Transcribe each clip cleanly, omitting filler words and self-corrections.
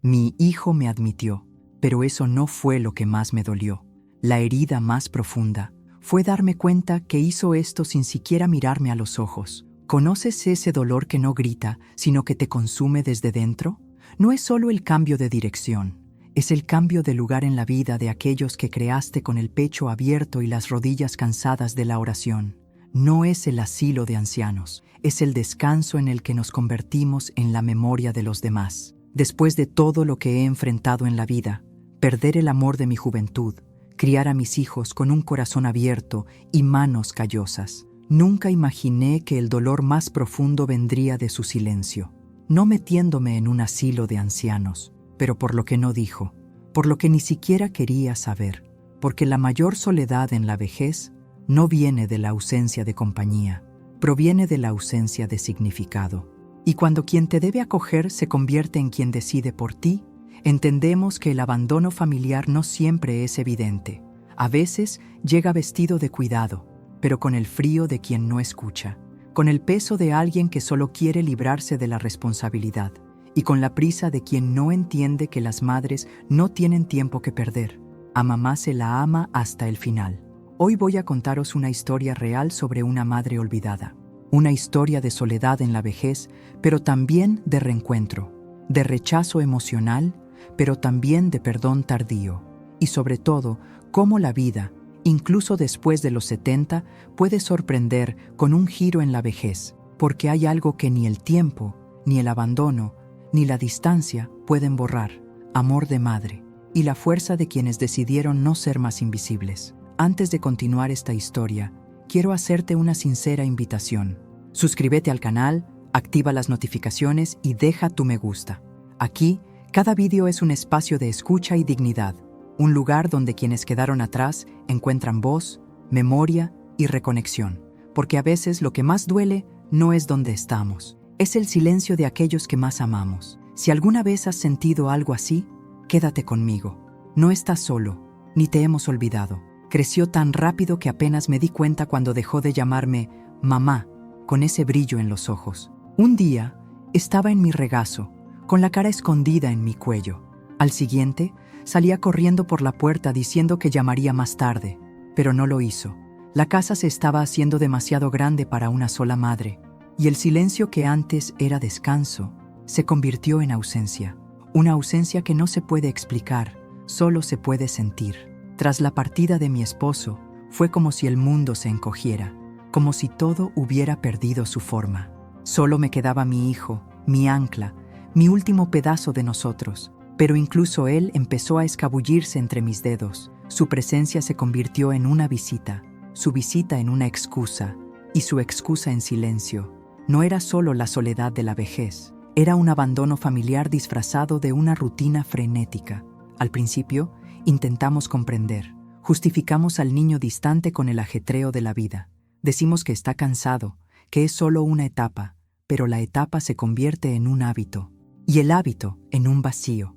Mi hijo me admitió, pero eso no fue lo que más me dolió. La herida más profunda fue darme cuenta que hizo esto sin siquiera mirarme a los ojos. ¿Conoces ese dolor que no grita, sino que te consume desde dentro? No es solo el cambio de dirección, es el cambio de lugar en la vida de aquellos que creaste con el pecho abierto y las rodillas cansadas de la oración. No es el asilo de ancianos, es el descanso en el que nos convertimos en la memoria de los demás. Después de todo lo que he enfrentado en la vida, perder el amor de mi juventud, criar a mis hijos con un corazón abierto y manos callosas, nunca imaginé que el dolor más profundo vendría de su silencio, no metiéndome en un asilo de ancianos, pero por lo que no dijo, por lo que ni siquiera quería saber, porque la mayor soledad en la vejez no viene de la ausencia de compañía, proviene de la ausencia de significado. Y cuando quien te debe acoger se convierte en quien decide por ti, entendemos que el abandono familiar no siempre es evidente. A veces llega vestido de cuidado, pero con el frío de quien no escucha, con el peso de alguien que solo quiere librarse de la responsabilidad, y con la prisa de quien no entiende que las madres no tienen tiempo que perder. A mamá se la ama hasta el final. Hoy voy a contaros una historia real sobre una madre olvidada. Una historia de soledad en la vejez, pero también de reencuentro, de rechazo emocional, pero también de perdón tardío. Y sobre todo, cómo la vida, incluso después de los 70, puede sorprender con un giro en la vejez, porque hay algo que ni el tiempo, ni el abandono, ni la distancia pueden borrar: amor de madre y la fuerza de quienes decidieron no ser más invisibles. Antes de continuar esta historia, quiero hacerte una sincera invitación. Suscríbete al canal, activa las notificaciones y deja tu me gusta. Aquí, cada vídeo es un espacio de escucha y dignidad, un lugar donde quienes quedaron atrás encuentran voz, memoria y reconexión. Porque a veces lo que más duele no es donde estamos, es el silencio de aquellos que más amamos. Si alguna vez has sentido algo así, quédate conmigo. No estás solo, ni te hemos olvidado. Creció tan rápido que apenas me di cuenta cuando dejó de llamarme mamá, con ese brillo en los ojos. Un día, estaba en mi regazo, con la cara escondida en mi cuello. Al siguiente, salía corriendo por la puerta diciendo que llamaría más tarde, pero no lo hizo. La casa se estaba haciendo demasiado grande para una sola madre, y el silencio que antes era descanso se convirtió en ausencia. Una ausencia que no se puede explicar, solo se puede sentir. Tras la partida de mi esposo, fue como si el mundo se encogiera, como si todo hubiera perdido su forma. Solo me quedaba mi hijo, mi ancla, mi último pedazo de nosotros, pero incluso él empezó a escabullirse entre mis dedos. Su presencia se convirtió en una visita, su visita en una excusa, y su excusa en silencio. No era solo la soledad de la vejez, era un abandono familiar disfrazado de una rutina frenética. Al principio, intentamos comprender, justificamos al niño distante con el ajetreo de la vida. Decimos que está cansado, que es solo una etapa, pero la etapa se convierte en un hábito, y el hábito en un vacío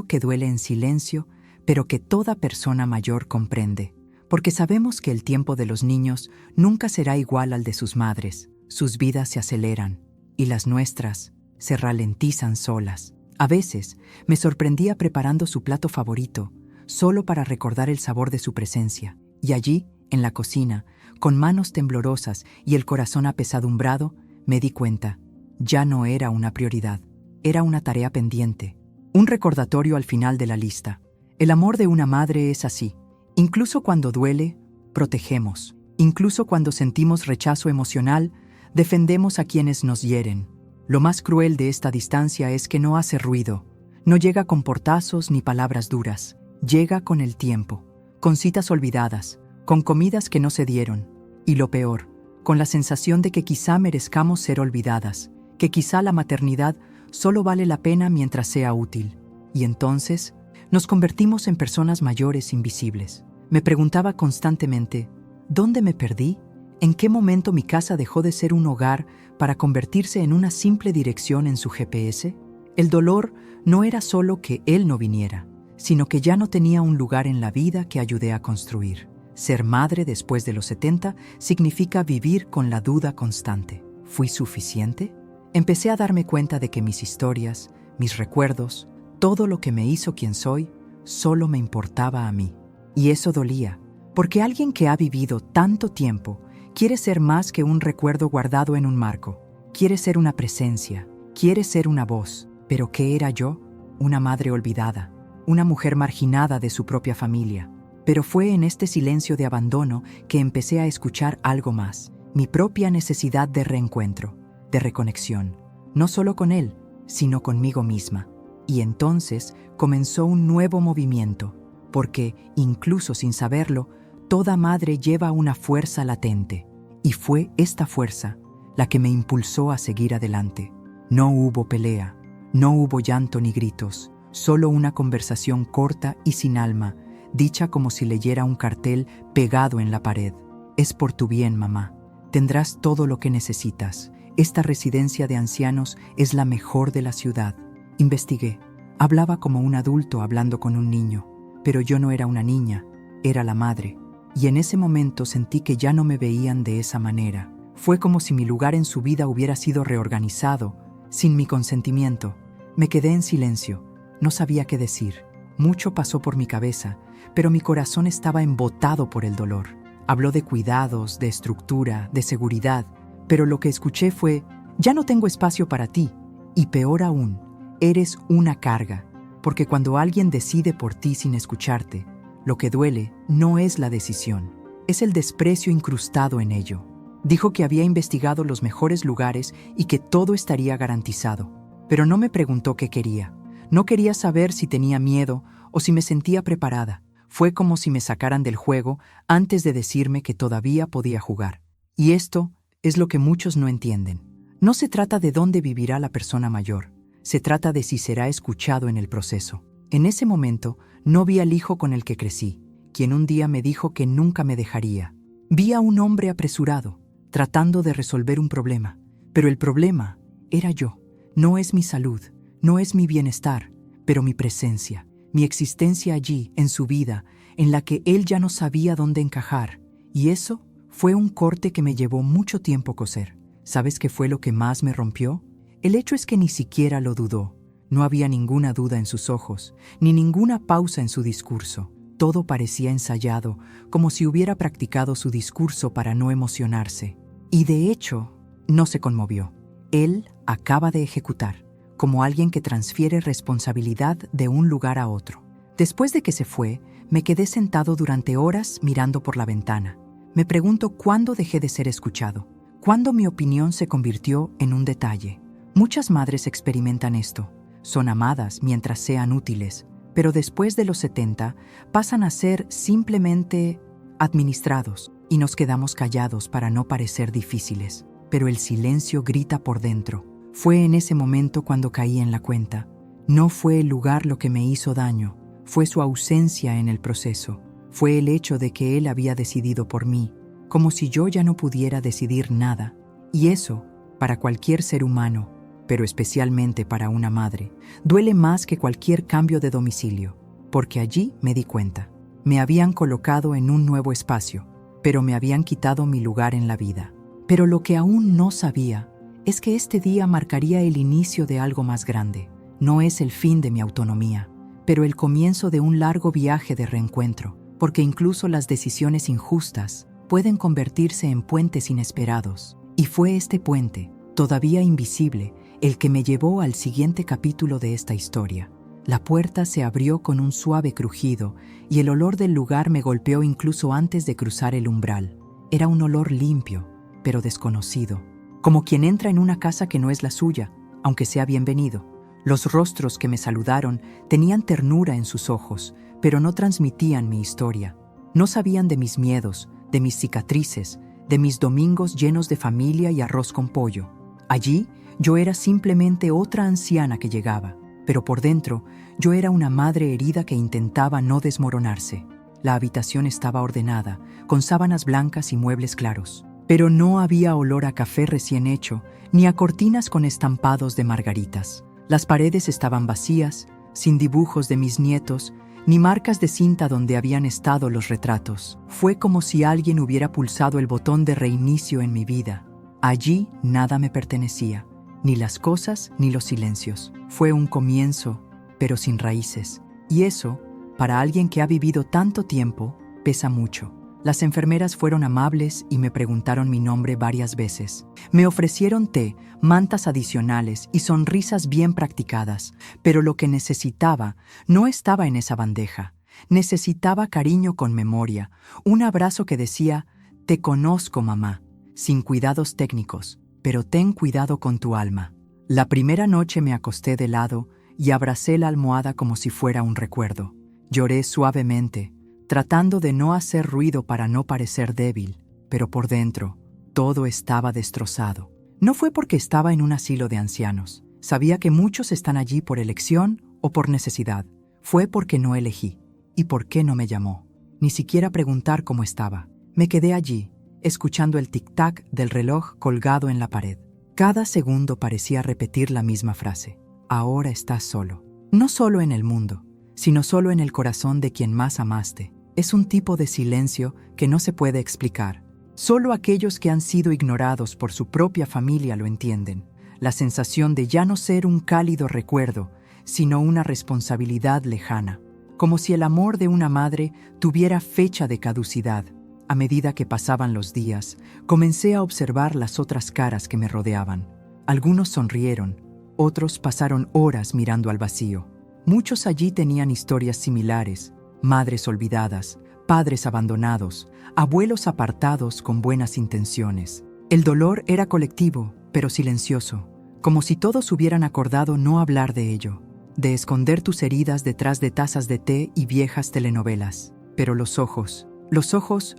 que duele en silencio, pero que toda persona mayor comprende, porque sabemos que el tiempo de los niños nunca será igual al de sus madres. Sus vidas se aceleran, y las nuestras se ralentizan solas. A veces me sorprendía preparando su plato favorito, solo para recordar el sabor de su presencia. Y allí, en la cocina, con manos temblorosas y el corazón apesadumbrado, me di cuenta, ya no era una prioridad, era una tarea pendiente, un recordatorio al final de la lista. El amor de una madre es así. Incluso cuando duele, protegemos. Incluso cuando sentimos rechazo emocional, defendemos a quienes nos hieren. Lo más cruel de esta distancia es que no hace ruido, no llega con portazos ni palabras duras, llega con el tiempo, con citas olvidadas, con comidas que no se dieron, y lo peor, con la sensación de que quizá merezcamos ser olvidadas, que quizá la maternidad solo vale la pena mientras sea útil. Y entonces, nos convertimos en personas mayores invisibles. Me preguntaba constantemente, ¿dónde me perdí? ¿En qué momento mi casa dejó de ser un hogar para convertirse en una simple dirección en su GPS? El dolor no era solo que él no viniera, sino que ya no tenía un lugar en la vida que ayudé a construir. Ser madre después de los 70 significa vivir con la duda constante. ¿Fui suficiente? Empecé a darme cuenta de que mis historias, mis recuerdos, Todo lo que me hizo quien soy solo me importaba a mí. Y eso dolía, porque alguien que ha vivido tanto tiempo quiere ser más que un recuerdo guardado en un marco. Quiere ser una presencia, quiere ser una voz. ¿Pero qué era yo? Una madre olvidada, una mujer marginada de su propia familia. Pero fue en este silencio de abandono que empecé a escuchar algo más, mi propia necesidad de reencuentro, de reconexión, no solo con él, sino conmigo misma. Y entonces comenzó un nuevo movimiento, porque, incluso sin saberlo, toda madre lleva una fuerza latente. Y fue esta fuerza la que me impulsó a seguir adelante. No hubo pelea, no hubo llanto ni gritos, solo una conversación corta y sin alma, dicha como si leyera un cartel pegado en la pared. Es por tu bien, mamá. Tendrás todo lo que necesitas. Esta residencia de ancianos es la mejor de la ciudad. Investigué. Hablaba como un adulto hablando con un niño, pero yo no era una niña, era la madre. Y en ese momento sentí que ya no me veían de esa manera. Fue como si mi lugar en su vida hubiera sido reorganizado, sin mi consentimiento. Me quedé en silencio, no sabía qué decir. Mucho pasó por mi cabeza, pero mi corazón estaba embotado por el dolor. Habló de cuidados, de estructura, de seguridad, pero lo que escuché fue: ya no tengo espacio para ti, y peor aún, eres una carga, porque cuando alguien decide por ti sin escucharte, lo que duele no es la decisión, es el desprecio incrustado en ello. Dijo que había investigado los mejores lugares y que todo estaría garantizado, pero no me preguntó qué quería. No quería saber si tenía miedo o si me sentía preparada. Fue como si me sacaran del juego antes de decirme que todavía podía jugar. Y esto es lo que muchos no entienden. No se trata de dónde vivirá la persona mayor, se trata de si será escuchado en el proceso. En ese momento no vi al hijo con el que crecí, quien un día me dijo que nunca me dejaría. Vi a un hombre apresurado, tratando de resolver un problema, pero el problema era yo. No es mi salud, no es mi bienestar, pero mi presencia, mi existencia allí, en su vida, en la que él ya no sabía dónde encajar. Y eso fue un corte que me llevó mucho tiempo coser. ¿Sabes qué fue lo que más me rompió? El hecho es que ni siquiera lo dudó. No había ninguna duda en sus ojos, ni ninguna pausa en su discurso. Todo parecía ensayado, como si hubiera practicado su discurso para no emocionarse. Y de hecho, no se conmovió. Él acaba de ejecutar, como alguien que transfiere responsabilidad de un lugar a otro. Después de que se fue, me quedé sentado durante horas mirando por la ventana. Me pregunto cuándo dejé de ser escuchado, cuándo mi opinión se convirtió en un detalle. Muchas madres experimentan esto. Son amadas mientras sean útiles, pero después de los 70 pasan a ser simplemente administrados y nos quedamos callados para no parecer difíciles. Pero el silencio grita por dentro. Fue en ese momento cuando caí en la cuenta. No fue el lugar lo que me hizo daño, fue su ausencia en el proceso. Fue el hecho de que él había decidido por mí, como si yo ya no pudiera decidir nada. Y eso, para cualquier ser humano, pero especialmente para una madre, duele más que cualquier cambio de domicilio, porque allí me di cuenta. Me habían colocado en un nuevo espacio, pero me habían quitado mi lugar en la vida. Pero lo que aún no sabía es que este día marcaría el inicio de algo más grande. No es el fin de mi autonomía, pero el comienzo de un largo viaje de reencuentro, porque incluso las decisiones injustas pueden convertirse en puentes inesperados. Y fue este puente, todavía invisible, el que me llevó al siguiente capítulo de esta historia. La puerta se abrió con un suave crujido y el olor del lugar me golpeó incluso antes de cruzar el umbral. Era un olor limpio, pero desconocido, como quien entra en una casa que no es la suya, aunque sea bienvenido. Los rostros que me saludaron tenían ternura en sus ojos, pero no transmitían mi historia. No sabían de mis miedos, de mis cicatrices, de mis domingos llenos de familia y arroz con pollo. Allí, yo era simplemente otra anciana que llegaba, pero por dentro, yo era una madre herida que intentaba no desmoronarse. La habitación estaba ordenada, con sábanas blancas y muebles claros, pero no había olor a café recién hecho, ni a cortinas con estampados de margaritas. Las paredes estaban vacías, sin dibujos de mis nietos, ni marcas de cinta donde habían estado los retratos. Fue como si alguien hubiera pulsado el botón de reinicio en mi vida. Allí nada me pertenecía, ni las cosas ni los silencios. Fue un comienzo pero sin raíces. Y eso, para alguien que ha vivido tanto tiempo, pesa mucho. Las enfermeras fueron amables y me preguntaron mi nombre varias veces. Me ofrecieron té, mantas adicionales y sonrisas bien practicadas, pero lo que necesitaba no estaba en esa bandeja. Necesitaba cariño con memoria, un abrazo que decía, «Te conozco, mamá», sin cuidados técnicos, pero ten cuidado con tu alma. La primera noche me acosté de lado y abracé la almohada como si fuera un recuerdo. Lloré suavemente, tratando de no hacer ruido para no parecer débil, pero por dentro, todo estaba destrozado. No fue porque estaba en un asilo de ancianos. Sabía que muchos están allí por elección o por necesidad. Fue porque no elegí. ¿Y por qué no me llamó? Ni siquiera preguntar cómo estaba. Me quedé allí, escuchando el tic-tac del reloj colgado en la pared. Cada segundo parecía repetir la misma frase. Ahora estás solo. No solo en el mundo, sino solo en el corazón de quien más amaste. Es un tipo de silencio que no se puede explicar. Solo aquellos que han sido ignorados por su propia familia lo entienden. La sensación de ya no ser un cálido recuerdo, sino una responsabilidad lejana. Como si el amor de una madre tuviera fecha de caducidad. A medida que pasaban los días, comencé a observar las otras caras que me rodeaban. Algunos sonrieron, otros pasaron horas mirando al vacío. Muchos allí tenían historias similares, madres olvidadas, padres abandonados, abuelos apartados con buenas intenciones. El dolor era colectivo, pero silencioso, como si todos hubieran acordado no hablar de ello, de esconder tus heridas detrás de tazas de té y viejas telenovelas. Pero los ojos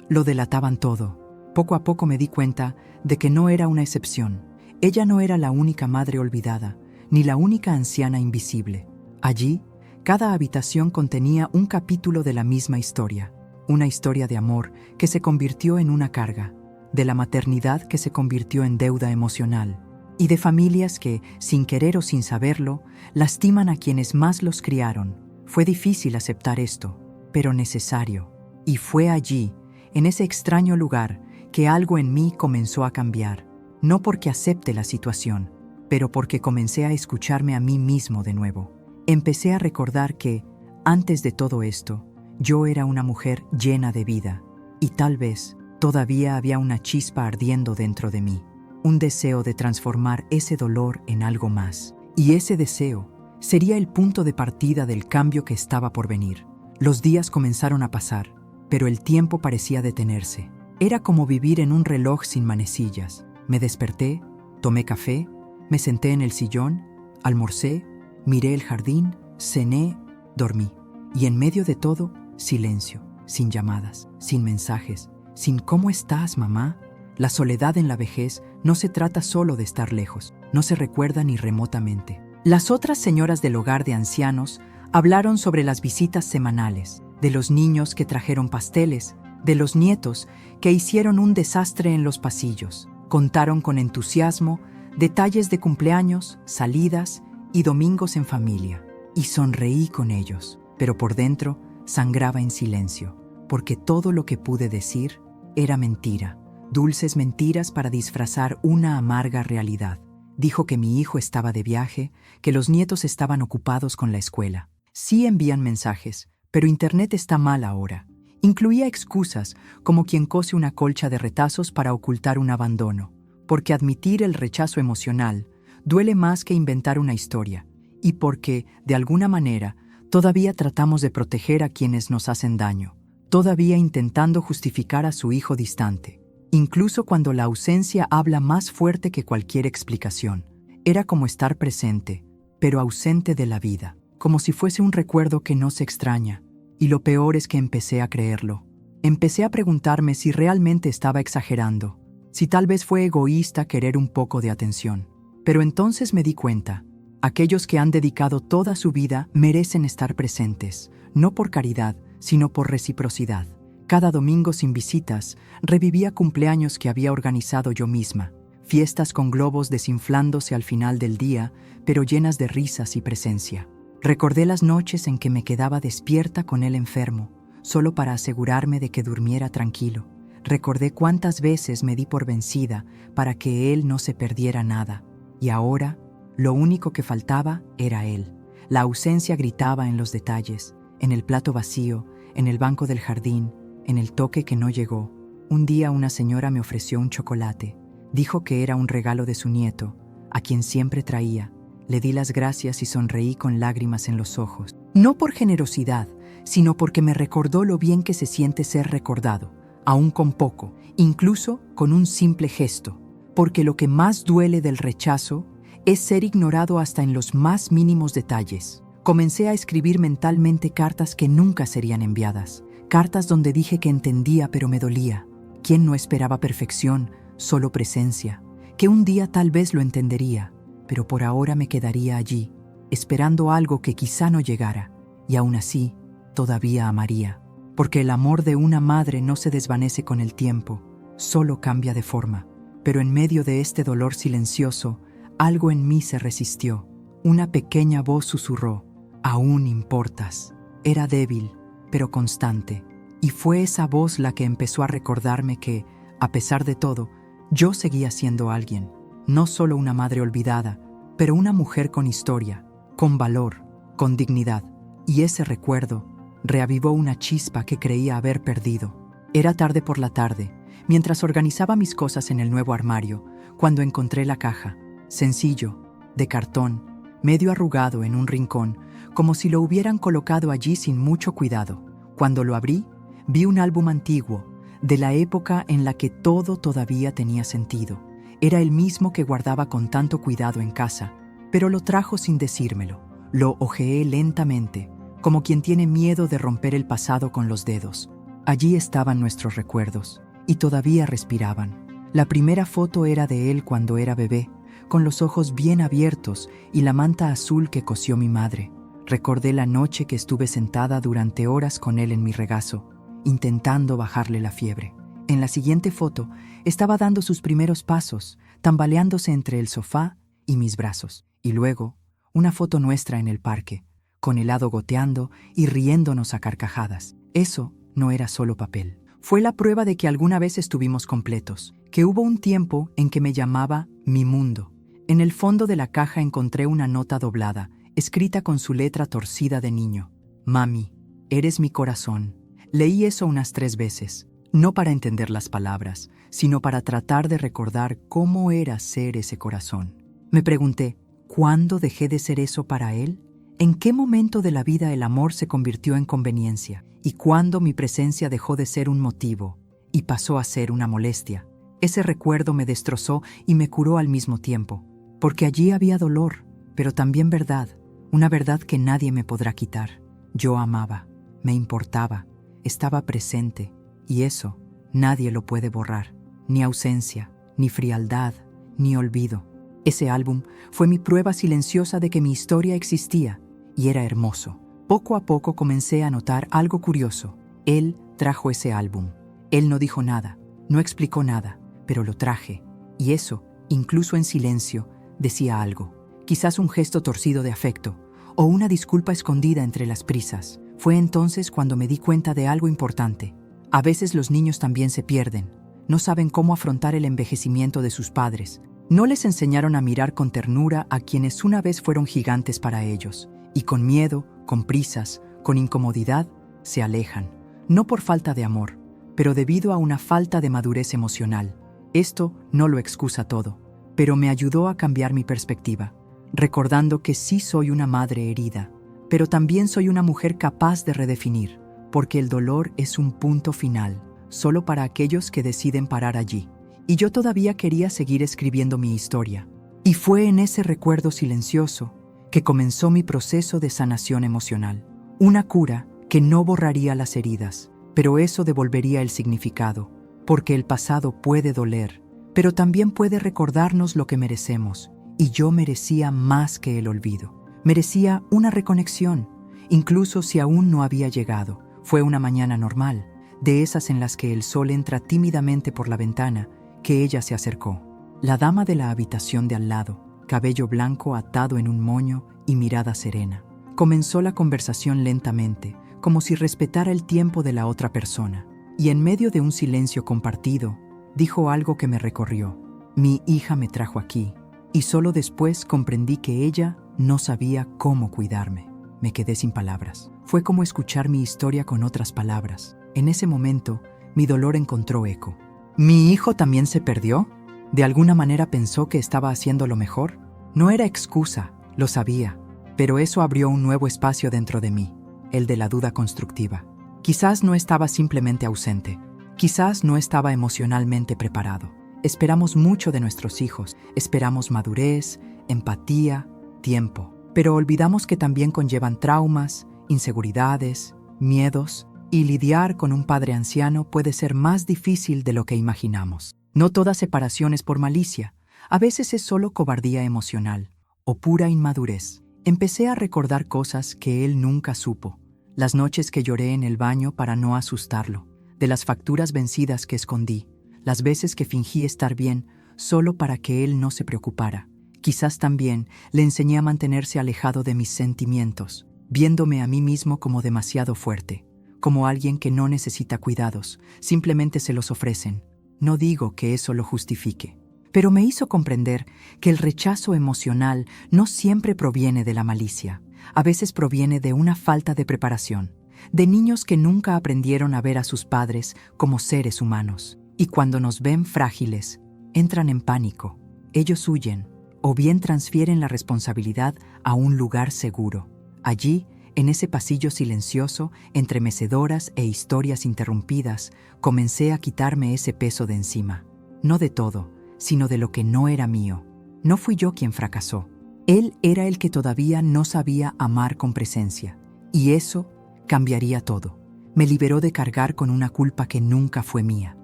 lo delataban todo. Poco a poco me di cuenta de que no era una excepción. Ella no era la única madre olvidada, ni la única anciana invisible. Allí, cada habitación contenía un capítulo de la misma historia. Una historia de amor que se convirtió en una carga, de la maternidad que se convirtió en deuda emocional, y de familias que, sin querer o sin saberlo, lastiman a quienes más los criaron. Fue difícil aceptar esto, pero necesario. Y fue allí, en ese extraño lugar, que algo en mí comenzó a cambiar. No porque acepte la situación, pero porque comencé a escucharme a mí mismo de nuevo. Empecé a recordar que, antes de todo esto, yo era una mujer llena de vida, y tal vez todavía había una chispa ardiendo dentro de mí, un deseo de transformar ese dolor en algo más. Y ese deseo sería el punto de partida del cambio que estaba por venir. Los días comenzaron a pasar, pero el tiempo parecía detenerse. Era como vivir en un reloj sin manecillas. Me desperté, tomé café, me senté en el sillón, almorcé, miré el jardín, cené, dormí. Y en medio de todo, silencio, sin llamadas, sin mensajes, sin ¿cómo estás, mamá? La soledad en la vejez no se trata solo de estar lejos, no se recuerda ni remotamente. Las otras señoras del hogar de ancianos hablaron sobre las visitas semanales, de los niños que trajeron pasteles, de los nietos que hicieron un desastre en los pasillos. Contaron con entusiasmo detalles de cumpleaños, salidas y domingos en familia. Y sonreí con ellos, pero por dentro sangraba en silencio, porque todo lo que pude decir era mentira, dulces mentiras para disfrazar una amarga realidad. Dijo que mi hijo estaba de viaje, que los nietos estaban ocupados con la escuela. Sí envían mensajes, pero Internet está mal ahora. Incluía excusas, como quien cose una colcha de retazos para ocultar un abandono, porque admitir el rechazo emocional duele más que inventar una historia, y porque, de alguna manera, todavía tratamos de proteger a quienes nos hacen daño, todavía intentando justificar a su hijo distante, incluso cuando la ausencia habla más fuerte que cualquier explicación. Era como estar presente, pero ausente de la vida, como si fuese un recuerdo que no se extraña. Y lo peor es que empecé a creerlo. Empecé a preguntarme si realmente estaba exagerando, si tal vez fue egoísta querer un poco de atención. Pero entonces me di cuenta, aquellos que han dedicado toda su vida merecen estar presentes, no por caridad, sino por reciprocidad. Cada domingo sin visitas, revivía cumpleaños que había organizado yo misma, fiestas con globos desinflándose al final del día, pero llenas de risas y presencia. Recordé las noches en que me quedaba despierta con él enfermo, solo para asegurarme de que durmiera tranquilo. Recordé cuántas veces me di por vencida para que él no se perdiera nada. Y ahora, lo único que faltaba era él. La ausencia gritaba en los detalles, en el plato vacío, en el banco del jardín, en el toque que no llegó. Un día una señora me ofreció un chocolate. Dijo que era un regalo de su nieto, a quien siempre traía. Le di las gracias y sonreí con lágrimas en los ojos. No por generosidad, sino porque me recordó lo bien que se siente ser recordado, aún con poco, incluso con un simple gesto. Porque lo que más duele del rechazo es ser ignorado hasta en los más mínimos detalles. Comencé a escribir mentalmente cartas que nunca serían enviadas. Cartas donde dije que entendía pero me dolía. ¿Quién no esperaba perfección, solo presencia? Que un día tal vez lo entendería, pero por ahora me quedaría allí, esperando algo que quizá no llegara, y aún así, todavía amaría. Porque el amor de una madre no se desvanece con el tiempo, solo cambia de forma. Pero en medio de este dolor silencioso, algo en mí se resistió. Una pequeña voz susurró: «Aún importas». Era débil, pero constante. Y fue esa voz la que empezó a recordarme que, a pesar de todo, yo seguía siendo alguien. No solo una madre olvidada, pero una mujer con historia, con valor, con dignidad. Y ese recuerdo reavivó una chispa que creía haber perdido. Era tarde por la tarde, mientras organizaba mis cosas en el nuevo armario, cuando encontré la caja, sencillo, de cartón, medio arrugado en un rincón, como si lo hubieran colocado allí sin mucho cuidado. Cuando lo abrí, vi un álbum antiguo, de la época en la que todo todavía tenía sentido. Era el mismo que guardaba con tanto cuidado en casa, pero lo trajo sin decírmelo. Lo hojeé lentamente, como quien tiene miedo de romper el pasado con los dedos. Allí estaban nuestros recuerdos, y todavía respiraban. La primera foto era de él cuando era bebé, con los ojos bien abiertos y la manta azul que cosió mi madre. Recordé la noche que estuve sentada durante horas con él en mi regazo, intentando bajarle la fiebre. En la siguiente foto, estaba dando sus primeros pasos, tambaleándose entre el sofá y mis brazos. Y luego, una foto nuestra en el parque, con helado goteando y riéndonos a carcajadas. Eso no era solo papel. Fue la prueba de que alguna vez estuvimos completos, que hubo un tiempo en que me llamaba mi mundo. En el fondo de la caja encontré una nota doblada, escrita con su letra torcida de niño. «Mami, eres mi corazón». Leí eso unas 3 veces, no para entender las palabras, sino para tratar de recordar cómo era ser ese corazón. Me pregunté, ¿cuándo dejé de ser eso para él? ¿En qué momento de la vida el amor se convirtió en conveniencia? ¿Y cuándo mi presencia dejó de ser un motivo y pasó a ser una molestia? Ese recuerdo me destrozó y me curó al mismo tiempo, porque allí había dolor, pero también verdad, una verdad que nadie me podrá quitar. Yo amaba, me importaba, estaba presente, y eso nadie lo puede borrar, ni ausencia, ni frialdad, ni olvido. Ese álbum fue mi prueba silenciosa de que mi historia existía, y era hermoso. Poco a poco comencé a notar algo curioso. Él trajo ese álbum. Él no dijo nada, no explicó nada, pero lo traje, y eso, incluso en silencio, decía algo. Quizás un gesto torcido de afecto, o una disculpa escondida entre las prisas. Fue entonces cuando me di cuenta de algo importante. A veces los niños también se pierden. No saben cómo afrontar el envejecimiento de sus padres. No les enseñaron a mirar con ternura a quienes una vez fueron gigantes para ellos. Y con miedo, con prisas, con incomodidad, se alejan. No por falta de amor, pero debido a una falta de madurez emocional. Esto no lo excusa todo, pero me ayudó a cambiar mi perspectiva, recordando que sí soy una madre herida, pero también soy una mujer capaz de redefinir, porque el dolor es un punto final, solo para aquellos que deciden parar allí. Y yo todavía quería seguir escribiendo mi historia. Y fue en ese recuerdo silencioso que comenzó mi proceso de sanación emocional. Una cura que no borraría las heridas, pero eso devolvería el significado, porque el pasado puede doler, pero también puede recordarnos lo que merecemos, y yo merecía más que el olvido. Merecía una reconexión, incluso si aún no había llegado. Fue una mañana normal, de esas en las que el sol entra tímidamente por la ventana, que ella se acercó. La dama de la habitación de al lado, cabello blanco atado en un moño y mirada serena. Comenzó la conversación lentamente, como si respetara el tiempo de la otra persona, y en medio de un silencio compartido, dijo algo que me recorrió. Mi hija me trajo aquí, y solo después comprendí que ella No sabía cómo cuidarme. Me quedé sin palabras. Fue como escuchar mi historia con otras palabras. En ese momento, mi dolor encontró eco. ¿Mi hijo también se perdió? ¿De alguna manera pensó que estaba haciendo lo mejor? No era excusa, lo sabía, pero eso abrió un nuevo espacio dentro de mí, el de la duda constructiva. Quizás no estaba simplemente ausente, quizás no estaba emocionalmente preparado. Esperamos mucho de nuestros hijos, esperamos madurez, empatía, tiempo, pero olvidamos que también conllevan traumas, inseguridades, miedos, y lidiar con un padre anciano puede ser más difícil de lo que imaginamos. No toda separación es por malicia, a veces es solo cobardía emocional o pura inmadurez. Empecé a recordar cosas que él nunca supo, las noches que lloré en el baño para no asustarlo, de las facturas vencidas que escondí, las veces que fingí estar bien solo para que él no se preocupara. Quizás también le enseñé a mantenerse alejado de mis sentimientos, viéndome a mí mismo como demasiado fuerte, como alguien que no necesita cuidados, simplemente se los ofrecen. No digo que eso lo justifique, pero me hizo comprender que el rechazo emocional no siempre proviene de la malicia, a veces proviene de una falta de preparación, de niños que nunca aprendieron a ver a sus padres como seres humanos, y cuando nos ven frágiles, entran en pánico, ellos huyen, o bien transfieren la responsabilidad a un lugar seguro. Allí, en ese pasillo silencioso, entre mecedoras e historias interrumpidas, comencé a quitarme ese peso de encima. No de todo, sino de lo que no era mío. No fui yo quien fracasó. Él era el que todavía no sabía amar con presencia. Y eso cambiaría todo. Me liberó de cargar con una culpa que nunca fue mía.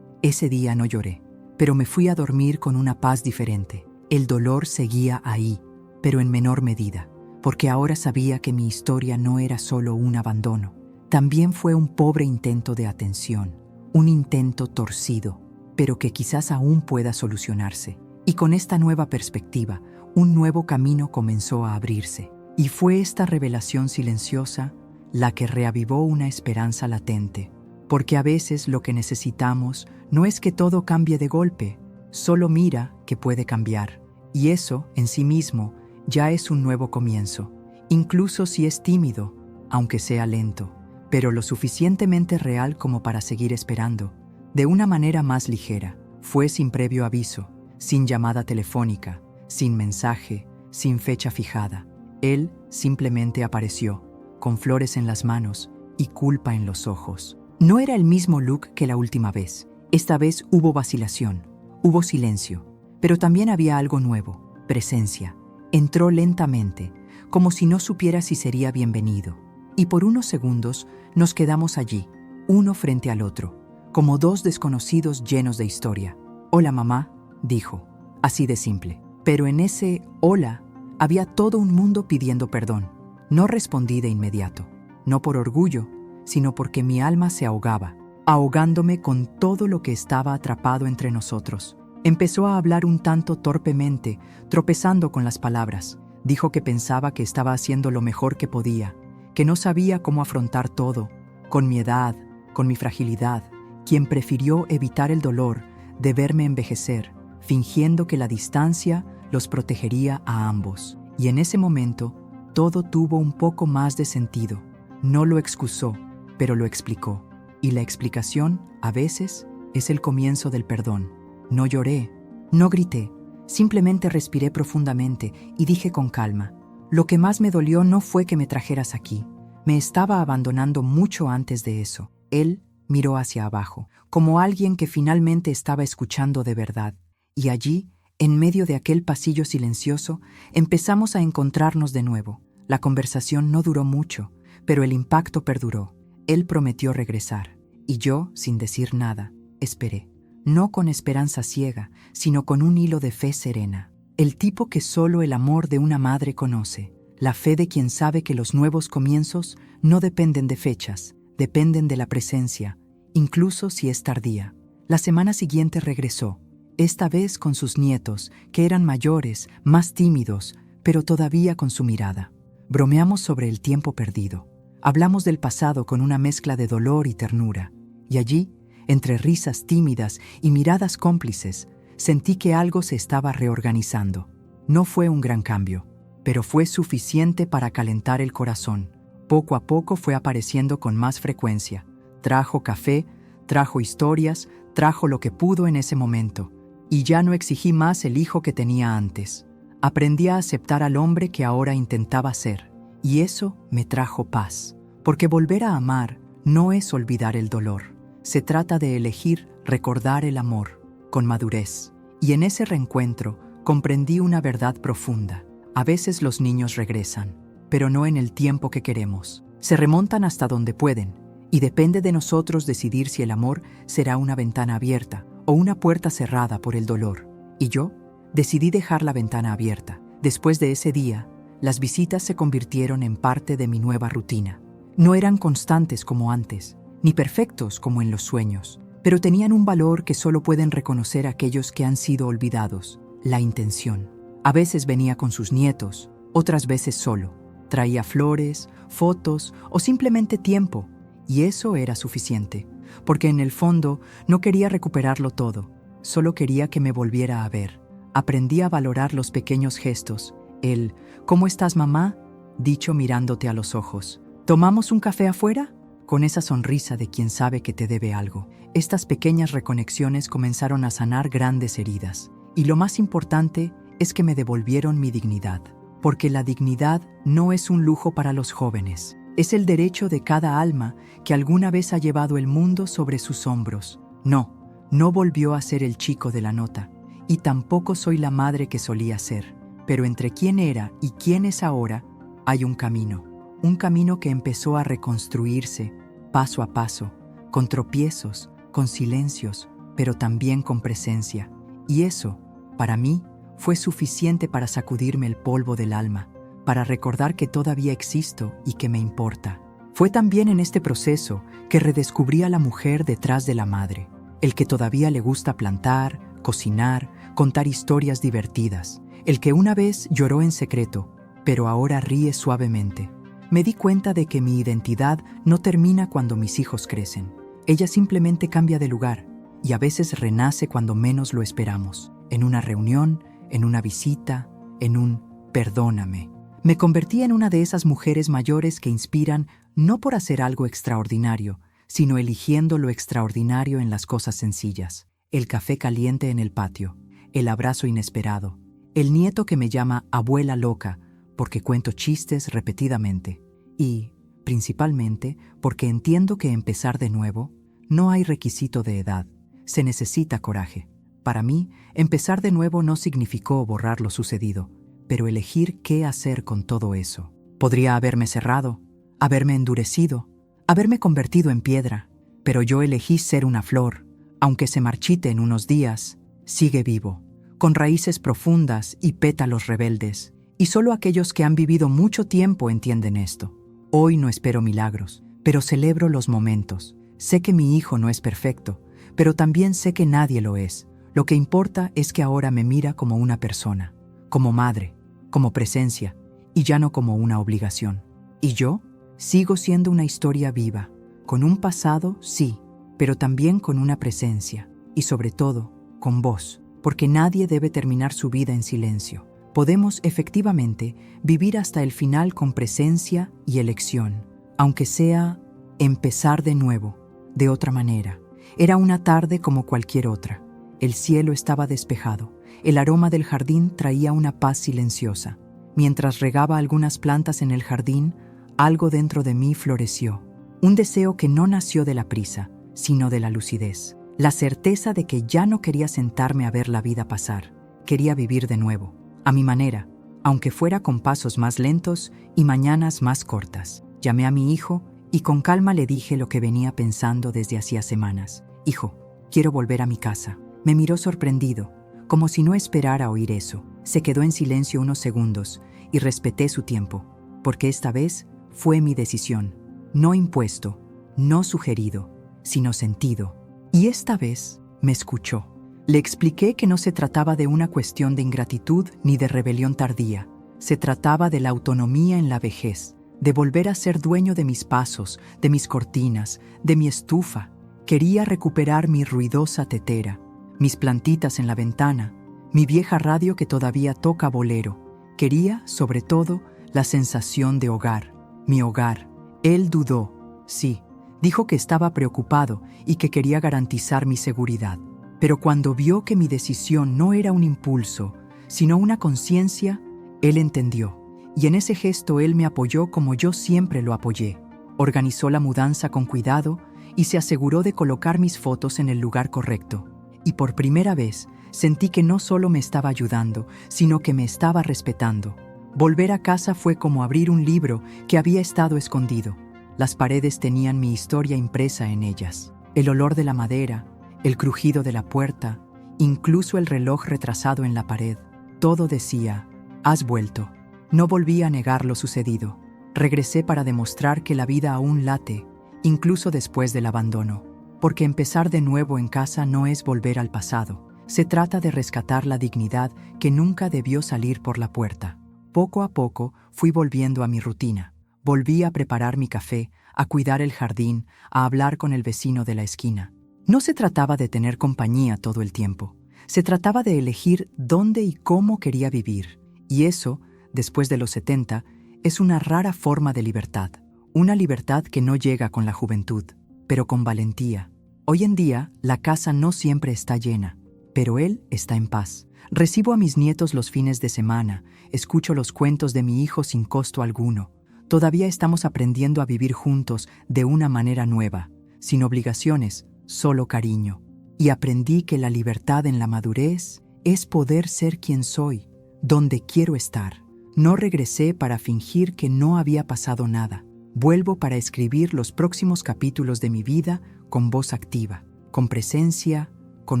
Ese día no lloré, pero me fui a dormir con una paz diferente. El dolor seguía ahí, pero en menor medida, porque ahora sabía que mi historia no era solo un abandono, también fue un pobre intento de atención, un intento torcido, pero que quizás aún pueda solucionarse. Y con esta nueva perspectiva, un nuevo camino comenzó a abrirse. Y fue esta revelación silenciosa la que reavivó una esperanza latente, porque a veces lo que necesitamos no es que todo cambie de golpe, solo mira que puede cambiar. Y eso, en sí mismo, ya es un nuevo comienzo, incluso si es tímido, aunque sea lento, pero lo suficientemente real como para seguir esperando, de una manera más ligera. Fue sin previo aviso, sin llamada telefónica, sin mensaje, sin fecha fijada. Él simplemente apareció, con flores en las manos y culpa en los ojos. No era el mismo Luke que la última vez. Esta vez hubo vacilación, hubo silencio, pero también había algo nuevo, presencia. Entró lentamente, como si no supiera si sería bienvenido, y por unos segundos nos quedamos allí, uno frente al otro, como dos desconocidos llenos de historia. «Hola, mamá», dijo, así de simple. Pero en ese «hola» había todo un mundo pidiendo perdón. No respondí de inmediato, no por orgullo, sino porque mi alma se ahogaba, ahogándome con todo lo que estaba atrapado entre nosotros. Empezó a hablar un tanto torpemente, tropezando con las palabras. Dijo que pensaba que estaba haciendo lo mejor que podía, que no sabía cómo afrontar todo, con mi edad, con mi fragilidad, quien prefirió evitar el dolor de verme envejecer, fingiendo que la distancia los protegería a ambos. Y en ese momento, todo tuvo un poco más de sentido. No lo excusó, pero lo explicó. Y la explicación, a veces, es el comienzo del perdón. No lloré, no grité, simplemente respiré profundamente y dije con calma: lo que más me dolió no fue que me trajeras aquí. Me estaba abandonando mucho antes de eso. Él miró hacia abajo, como alguien que finalmente estaba escuchando de verdad. Y allí, en medio de aquel pasillo silencioso, empezamos a encontrarnos de nuevo. La conversación no duró mucho, pero el impacto perduró. Él prometió regresar, y yo, sin decir nada, esperé. No con esperanza ciega, sino con un hilo de fe serena. El tipo que solo el amor de una madre conoce. La fe de quien sabe que los nuevos comienzos no dependen de fechas, dependen de la presencia, incluso si es tardía. La semana siguiente regresó, esta vez con sus nietos, que eran mayores, más tímidos, pero todavía con su mirada. Bromeamos sobre el tiempo perdido. Hablamos del pasado con una mezcla de dolor y ternura. Y allí, entre risas tímidas y miradas cómplices, sentí que algo se estaba reorganizando. No fue un gran cambio, pero fue suficiente para calentar el corazón. Poco a poco fue apareciendo con más frecuencia. Trajo café, trajo historias, trajo lo que pudo en ese momento. Y ya no exigí más el hijo que tenía antes. Aprendí a aceptar al hombre que ahora intentaba ser. Y eso me trajo paz. Porque volver a amar no es olvidar el dolor. Se trata de elegir recordar el amor, con madurez. Y en ese reencuentro comprendí una verdad profunda. A veces los niños regresan, pero no en el tiempo que queremos. Se remontan hasta donde pueden, y depende de nosotros decidir si el amor será una ventana abierta o una puerta cerrada por el dolor. Y yo decidí dejar la ventana abierta. Después de ese día, las visitas se convirtieron en parte de mi nueva rutina. No eran constantes como antes, ni perfectos como en los sueños, pero tenían un valor que solo pueden reconocer aquellos que han sido olvidados: la intención. A veces venía con sus nietos, otras veces solo. Traía flores, fotos o simplemente tiempo, y eso era suficiente, porque en el fondo no quería recuperarlo todo, solo quería que me volviera a ver. Aprendí a valorar los pequeños gestos, el «¿Cómo estás, mamá?», dicho mirándote a los ojos. «¿Tomamos un café afuera?», con esa sonrisa de quien sabe que te debe algo. Estas pequeñas reconexiones comenzaron a sanar grandes heridas, y lo más importante es que me devolvieron mi dignidad. Porque la dignidad no es un lujo para los jóvenes. Es el derecho de cada alma que alguna vez ha llevado el mundo sobre sus hombros. No volvió a ser el chico de la nota, y tampoco soy la madre que solía ser. Pero entre quién era y quién es ahora, hay un camino que empezó a reconstruirse paso a paso, con tropiezos, con silencios, pero también con presencia. Y eso, para mí, fue suficiente para sacudirme el polvo del alma, para recordar que todavía existo y que me importa. Fue también en este proceso que redescubrí a la mujer detrás de la madre, el que todavía le gusta plantar, cocinar, contar historias divertidas, el que una vez lloró en secreto, pero ahora ríe suavemente. Me di cuenta de que mi identidad no termina cuando mis hijos crecen. Ella simplemente cambia de lugar y a veces renace cuando menos lo esperamos, en una reunión, en una visita, en un «perdóname». Me convertí en una de esas mujeres mayores que inspiran no por hacer algo extraordinario, sino eligiendo lo extraordinario en las cosas sencillas. El café caliente en el patio, el abrazo inesperado, el nieto que me llama abuela loca porque cuento chistes repetidamente y, principalmente, porque entiendo que empezar de nuevo no hay requisito de edad, se necesita coraje. Para mí, empezar de nuevo no significó borrar lo sucedido, pero elegir qué hacer con todo eso. Podría haberme cerrado, haberme endurecido, haberme convertido en piedra, pero yo elegí ser una flor. Aunque se marchite en unos días, sigue vivo, con raíces profundas y pétalos rebeldes, y solo aquellos que han vivido mucho tiempo entienden esto. Hoy no espero milagros, pero celebro los momentos. Sé que mi hijo no es perfecto, pero también sé que nadie lo es. Lo que importa es que ahora me mira como una persona, como madre, como presencia, y ya no como una obligación. Y yo sigo siendo una historia viva, con un pasado, sí, pero también con una presencia, y sobre todo, con voz, porque nadie debe terminar su vida en silencio. Podemos efectivamente vivir hasta el final con presencia y elección, aunque sea empezar de nuevo, de otra manera. Era una tarde como cualquier otra. El cielo estaba despejado. El aroma del jardín traía una paz silenciosa. Mientras regaba algunas plantas en el jardín, algo dentro de mí floreció. Un deseo que no nació de la prisa, sino de la lucidez. La certeza de que ya no quería sentarme a ver la vida pasar. Quería vivir de nuevo, a mi manera, aunque fuera con pasos más lentos y mañanas más cortas. Llamé a mi hijo y con calma le dije lo que venía pensando desde hacía semanas. «Hijo, quiero volver a mi casa». Me miró sorprendido, como si no esperara oír eso. Se quedó en silencio unos segundos y respeté su tiempo, porque esta vez fue mi decisión, no impuesto, no sugerido, sino sentido. Y esta vez me escuchó. Le expliqué que no se trataba de una cuestión de ingratitud ni de rebelión tardía. Se trataba de la autonomía en la vejez, de volver a ser dueño de mis pasos, de mis cortinas, de mi estufa. Quería recuperar mi ruidosa tetera, mis plantitas en la ventana, mi vieja radio que todavía toca bolero. Quería, sobre todo, la sensación de hogar, mi hogar. Él dudó, sí, dijo que estaba preocupado y que quería garantizar mi seguridad. Pero cuando vio que mi decisión no era un impulso, sino una conciencia, él entendió. Y en ese gesto él me apoyó como yo siempre lo apoyé. Organizó la mudanza con cuidado y se aseguró de colocar mis fotos en el lugar correcto. Y por primera vez sentí que no solo me estaba ayudando, sino que me estaba respetando. Volver a casa fue como abrir un libro que había estado escondido. Las paredes tenían mi historia impresa en ellas. El olor de la madera, el crujido de la puerta, incluso el reloj retrasado en la pared. Todo decía, has vuelto. No volví a negar lo sucedido. Regresé para demostrar que la vida aún late, incluso después del abandono. Porque empezar de nuevo en casa no es volver al pasado. Se trata de rescatar la dignidad que nunca debió salir por la puerta. Poco a poco fui volviendo a mi rutina. Volví a preparar mi café, a cuidar el jardín, a hablar con el vecino de la esquina. No se trataba de tener compañía todo el tiempo. Se trataba de elegir dónde y cómo quería vivir. Y eso, después de los 70, es una rara forma de libertad. Una libertad que no llega con la juventud, pero con valentía. Hoy en día, la casa no siempre está llena, pero él está en paz. Recibo a mis nietos los fines de semana, escucho los cuentos de mi hijo sin costo alguno. Todavía estamos aprendiendo a vivir juntos de una manera nueva, sin obligaciones, solo cariño. Y aprendí que la libertad en la madurez es poder ser quien soy, donde quiero estar. No regresé para fingir que no había pasado nada. Vuelvo para escribir los próximos capítulos de mi vida con voz activa, con presencia, con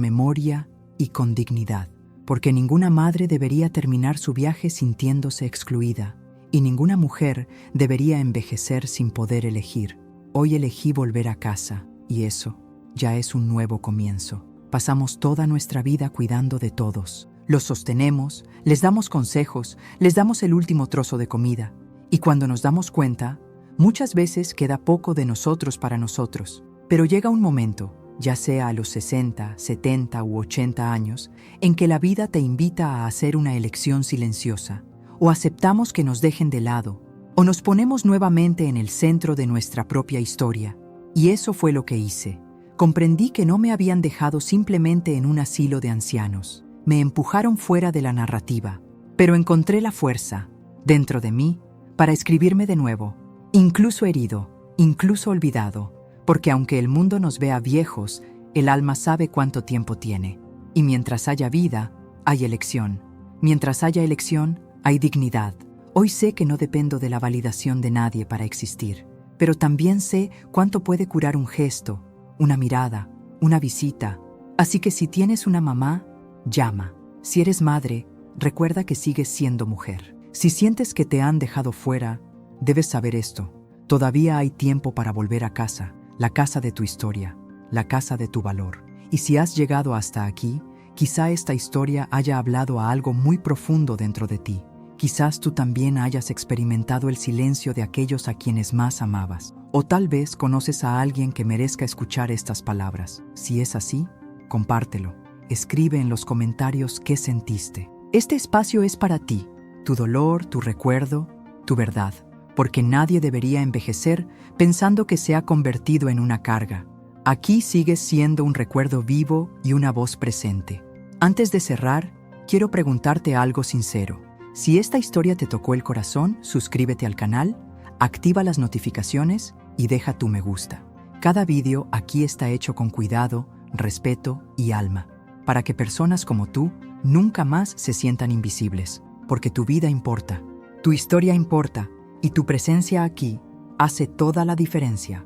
memoria y con dignidad. Porque ninguna madre debería terminar su viaje sintiéndose excluida, y ninguna mujer debería envejecer sin poder elegir. Hoy elegí volver a casa, y eso ya es un nuevo comienzo. Pasamos toda nuestra vida cuidando de todos. Los sostenemos, les damos consejos, les damos el último trozo de comida. Y cuando nos damos cuenta, muchas veces queda poco de nosotros para nosotros. Pero llega un momento, ya sea a los 60, 70 u 80 años, en que la vida te invita a hacer una elección silenciosa. O aceptamos que nos dejen de lado, o nos ponemos nuevamente en el centro de nuestra propia historia. Y eso fue lo que hice. Comprendí que no me habían dejado simplemente en un asilo de ancianos. Me empujaron fuera de la narrativa, pero encontré la fuerza, dentro de mí, para escribirme de nuevo, incluso herido, incluso olvidado, porque aunque el mundo nos vea viejos, el alma sabe cuánto tiempo tiene. Y mientras haya vida, hay elección. Mientras haya elección, hay dignidad. Hoy sé que no dependo de la validación de nadie para existir, pero también sé cuánto puede curar un gesto, una mirada, una visita. Así que si tienes una mamá, llama. Si eres madre, recuerda que sigues siendo mujer. Si sientes que te han dejado fuera, debes saber esto. Todavía hay tiempo para volver a casa, la casa de tu historia, la casa de tu valor. Y si has llegado hasta aquí, quizá esta historia haya hablado a algo muy profundo dentro de ti. Quizás tú también hayas experimentado el silencio de aquellos a quienes más amabas. O tal vez conoces a alguien que merezca escuchar estas palabras. Si es así, compártelo. Escribe en los comentarios qué sentiste. Este espacio es para ti, tu dolor, tu recuerdo, tu verdad. Porque nadie debería envejecer pensando que se ha convertido en una carga. Aquí sigues siendo un recuerdo vivo y una voz presente. Antes de cerrar, quiero preguntarte algo sincero. Si esta historia te tocó el corazón, suscríbete al canal, activa las notificaciones y deja tu me gusta. Cada vídeo aquí está hecho con cuidado, respeto y alma, para que personas como tú nunca más se sientan invisibles, porque tu vida importa, tu historia importa y tu presencia aquí hace toda la diferencia.